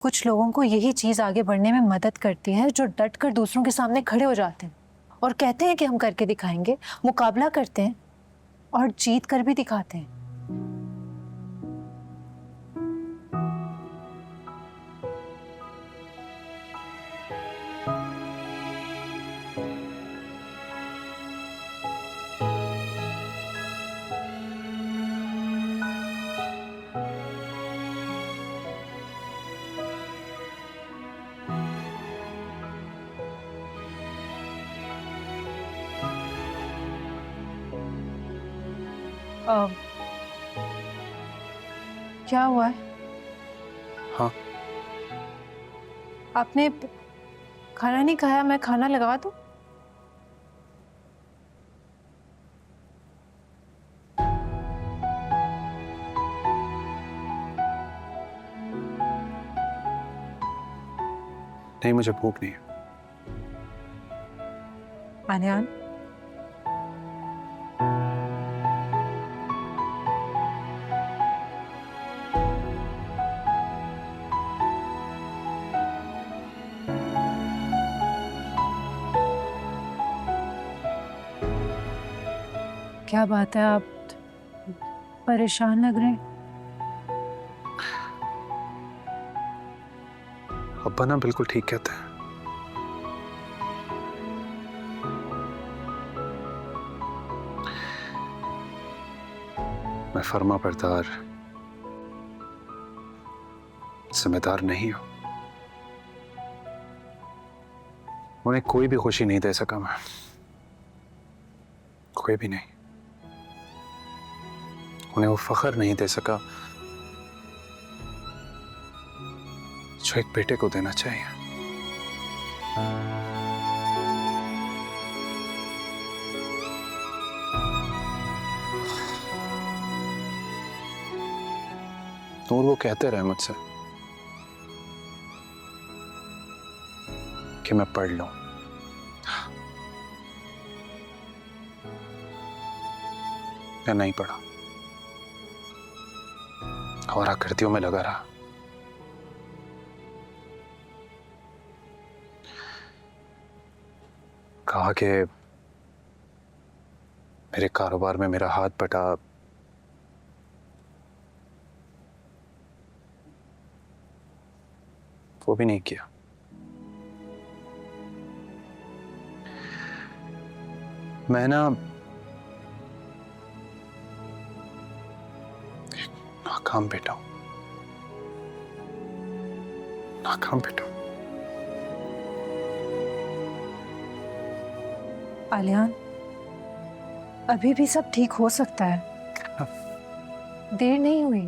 कुछ लोगों को यही चीज आगे बढ़ने में मदद करती है जो डट कर दूसरों के सामने खड़े हो जाते हैं और कहते हैं कि हम करके दिखाएंगे, मुकाबला करते हैं और जीत कर भी दिखाते हैं। अब क्या हुआ है? हाँ। आपने खाना नहीं खाया? मैं खाना लगा दूं? नहीं, मुझे भूख नहीं है। आलियान, क्या बात है? आप परेशान लग रहे हैं। अब्बा ना बिल्कुल ठीक कहते हैं। मैं फर्मा बरदार जिम्मेदार नहीं हूं। उन्हें कोई भी खुशी नहीं दे सका मैं, कोई भी नहीं। उन्हें वो फख्र नहीं दे सका जो एक बेटे को देना चाहिए। नूर वो कहते रहे मुझसे कि मैं पढ़ लूं, मैं नहीं पढ़ा और आकृतियों में लगा रहा। कहा कि मेरे कारोबार में मेरा हाथ बटा, वो भी नहीं किया। मैं ना नाकाम बेटा हूं, नाकाम बेटा हूं। आलियान, अभी भी सब ठीक हो सकता है, देर नहीं हुई।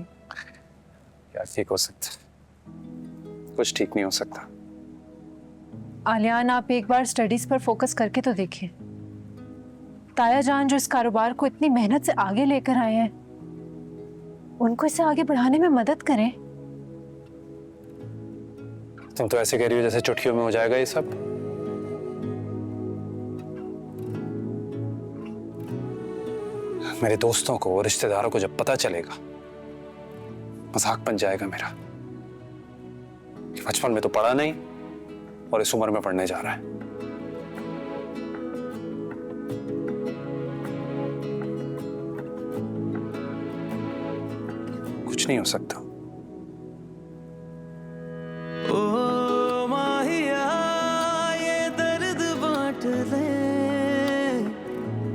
क्या ठीक हो सकता? कुछ ठीक नहीं हो सकता। आलियान, आप एक बार स्टडीज पर फोकस करके तो देखिए। ताया जान जो इस कारोबार को इतनी मेहनत से आगे लेकर आए हैं, उनको इसे आगे बढ़ाने में मदद करें। तुम तो ऐसे कह रही हो जैसे चुटकियों में हो जाएगा ये सब। मेरे दोस्तों को, रिश्तेदारों को जब पता चलेगा, मजाक बन जाएगा मेरा कि बचपन में तो पढ़ा नहीं और इस उम्र में पढ़ने जा रहा है। कुछ नहीं हो सकता। ओ माहिया ये दर्द बांट ले,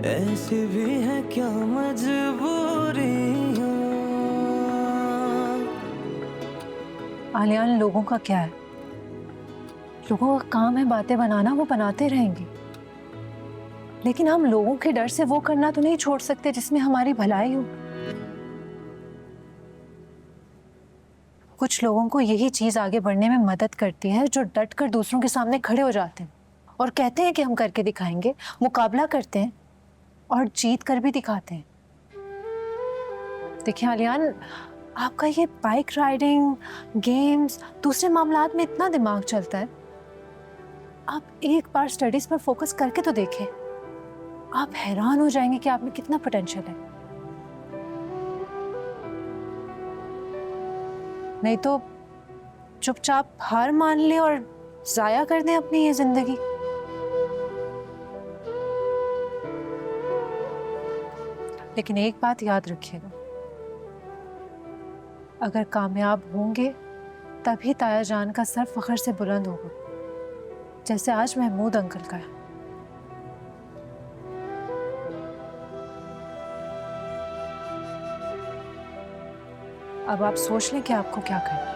ऐसी भी है क्या मजबूरियां। आलियान, लोगों का क्या है? लोगों का काम है बातें बनाना, वो बनाते रहेंगे। लेकिन हम लोगों के डर से वो करना तो नहीं छोड़ सकते जिसमें हमारी भलाई हो। कुछ लोगों को यही चीज आगे बढ़ने में मदद करती है जो डट कर दूसरों के सामने खड़े हो जाते हैं और कहते हैं कि हम करके दिखाएंगे, मुकाबला करते हैं और जीत कर भी दिखाते हैं। देखिए आलियान, आपका ये बाइक राइडिंग, गेम्स, दूसरे मामलात में इतना दिमाग चलता है। आप एक बार स्टडीज पर फोकस करके तो देखें। आप हैरान हो जाएंगे कि आप में कितना पोटेंशियल है। नहीं तो चुपचाप हार मान ले और जाया कर दें अपनी ये जिंदगी। लेकिन एक बात याद रखिएगा, अगर कामयाब होंगे तभी ताया जान का सर फख्र से बुलंद होगा, जैसे आज महमूद अंकल का है। अब आप सोच लें कि आपको क्या करना है।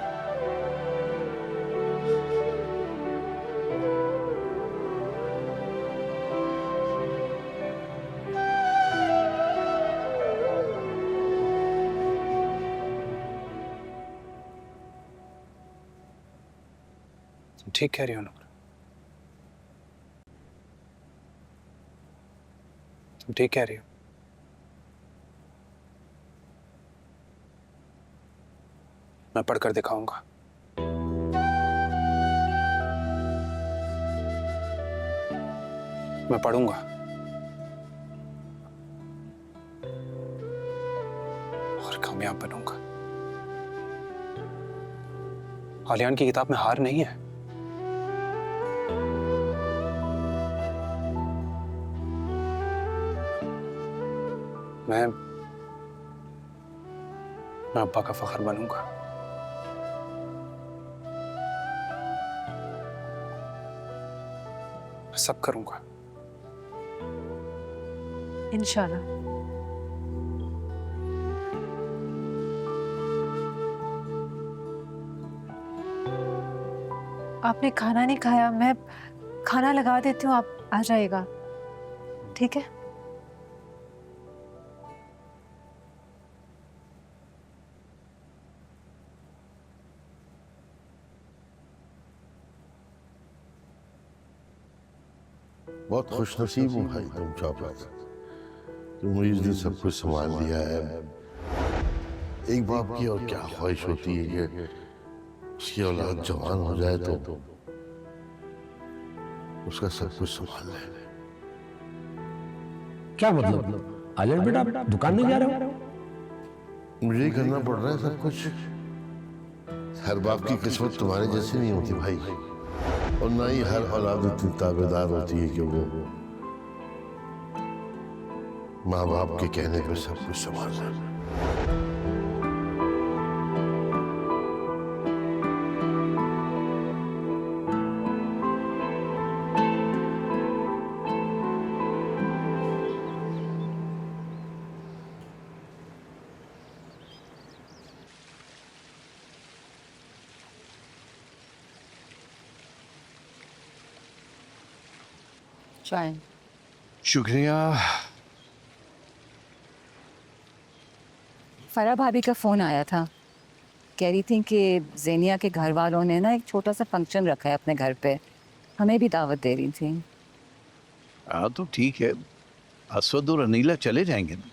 तुम ठीक कह रही हो नूर, तुम ठीक कह रही हो। मैं पढ़कर दिखाऊंगा। मैं पढ़ूंगा और कामयाब बनूंगा। आलियान की किताब में हार नहीं है। मैं अब्बा का फख्र बनूंगा। मैं सब करूंगा इंशाल्लाह। आपने खाना नहीं खाया, मैं खाना लगा देती हूँ, आप आ जाइएगा, ठीक है? बहुत खुशनसीब हूँ भाई तुम शौकत, तुमने इस दिन सब कुछ संभाल लिया है। एक बाप की और क्या ख्वाहिश होती है कि उसकी औलाद जवान हो जाए तो उसका सब कुछ संभाल ले। क्या मतलब? आलियान बेटा दुकान नहीं जा रहे हो? मुझे ही करना पड़ रहा है सब कुछ। हर बाप की किस्मत तुम्हारे जैसी नहीं होती भाई, और ना ही हर औलाद इतनी ताबेदार होती है कि वो माँ बाप के कहने पर सब कुछ संभाल ले। चाय। शुक्रिया। फरा भाभी का फ़ोन आया था, कह रही थी कि ज़ेनिया के घर वालों ने ना एक छोटा सा फंक्शन रखा है अपने घर पे, हमें भी दावत दे रही थी। हाँ तो ठीक है, असवद और अनीला चले जाएंगे ना।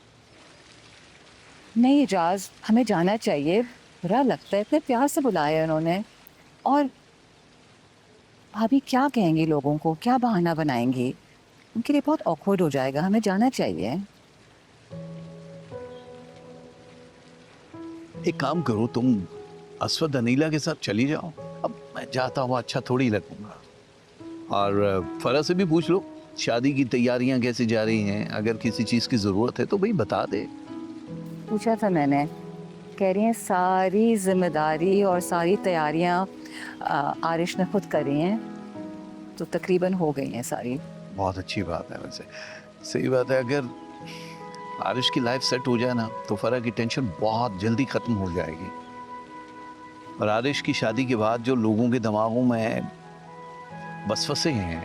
नहीं इजाज़, हमें जाना चाहिए, बुरा लगता है, इतने प्यार से बुलाया उन्होंने। और भाभी क्या कहेंगी लोगों को, क्या बहाना बनाएंगी, उनके लिए बहुत ऑकवर्ड हो जाएगा, हमें जाना चाहिए। एक काम करो, तुम असवद अनीला के साथ चली जाओ। अब मैं जाता हुआ अच्छा थोड़ी लगूंगा। और फरा से भी पूछ लो शादी की तैयारियां कैसे जा रही हैं, अगर किसी चीज़ की ज़रूरत है तो भाई बता दे। पूछा था मैंने, कह रही हैं सारी जिम्मेदारी और सारी तैयारियां आरिश ने खुद करी हैं, तो तकरीबन हो गई हैं सारी। बहुत अच्छी बात है। वैसे सही बात है, अगर आरिश की लाइफ सेट हो जाए ना तो फरा की टेंशन बहुत जल्दी ख़त्म हो जाएगी। और आरिश की शादी के बाद जो लोगों के दिमागों में वसवसे हैं,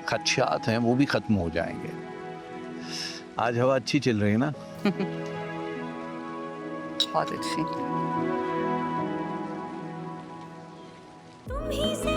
खदशात हैं, वो भी ख़त्म हो जाएंगे। आज हवा अच्छी चल रही है ना? बहुत अच्छी। तुम ही से